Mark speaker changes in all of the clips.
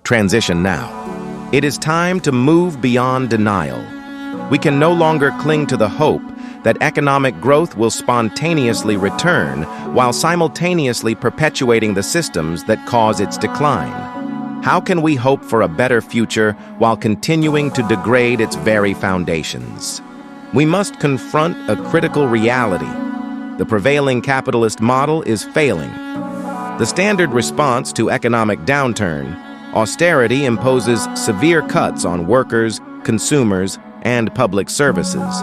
Speaker 1: Transition now. It is time to move beyond denial. We can no longer cling to the hope that economic growth will spontaneously return while simultaneously perpetuating the systems that cause its decline. How can we hope for a better future while continuing to degrade its very foundations? We must confront a critical reality. The prevailing capitalist model is failing. The standard response to economic downturn, austerity, imposes severe cuts on workers, consumers, and public services.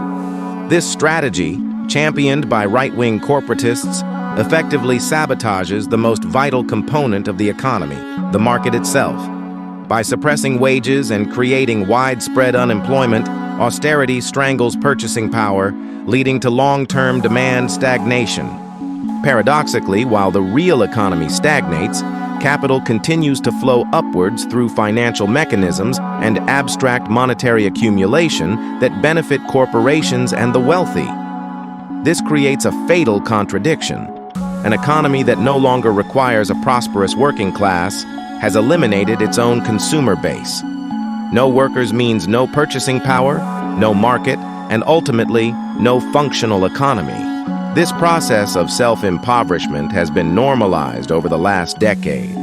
Speaker 1: This strategy, championed by right-wing corporatists, effectively sabotages the most vital component of the economy, the market itself. By suppressing wages and creating widespread unemployment, austerity strangles purchasing power, leading to long-term demand stagnation. Paradoxically, while the real economy stagnates, capital continues to flow upwards through financial mechanisms and abstract monetary accumulation that benefit corporations and the wealthy. This creates a fatal contradiction. An economy that no longer requires a prosperous working class has eliminated its own consumer base. No workers means no purchasing power, no market, and ultimately, no functional economy. This process of self-impoverishment has been normalized over the last decade.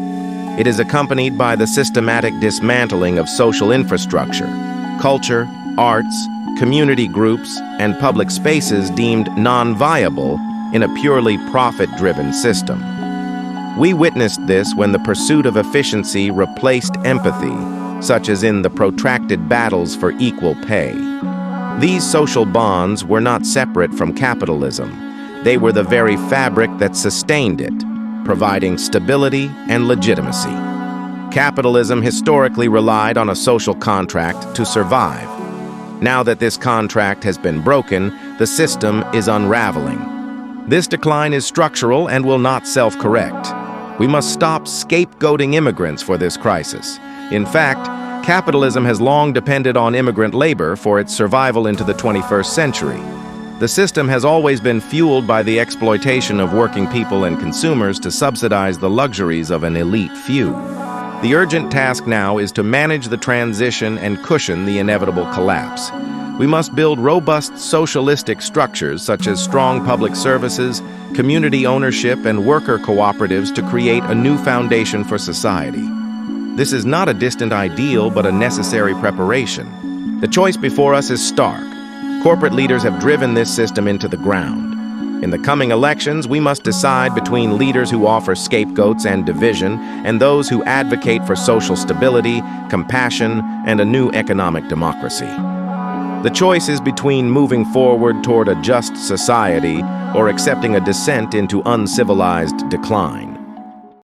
Speaker 1: It is accompanied by the systematic dismantling of social infrastructure, culture, arts, community groups, and public spaces deemed non-viable in a purely profit-driven system. We witnessed this when the pursuit of efficiency replaced empathy, such as in the protracted battles for equal pay. These social bonds were not separate from capitalism. They were the very fabric that sustained it, providing stability and legitimacy. Capitalism historically relied on a social contract to survive. Now that this contract has been broken, the system is unraveling. This decline is structural and will not self-correct. We must stop scapegoating immigrants for this crisis. In fact, capitalism has long depended on immigrant labor for its survival into the 21st century. The system has always been fueled by the exploitation of working people and consumers to subsidize the luxuries of an elite few. The urgent task now is to manage the transition and cushion the inevitable collapse. We must build robust socialistic structures such as strong public services, community ownership, and worker cooperatives to create a new foundation for society. This is not a distant ideal, but a necessary preparation. The choice before us is stark. Corporate leaders have driven this system into the ground. In the coming elections, we must decide between leaders who offer scapegoats and division and those who advocate for social stability, compassion, and a new economic democracy. The choice is between moving forward toward a just society or accepting a descent into uncivilized decline.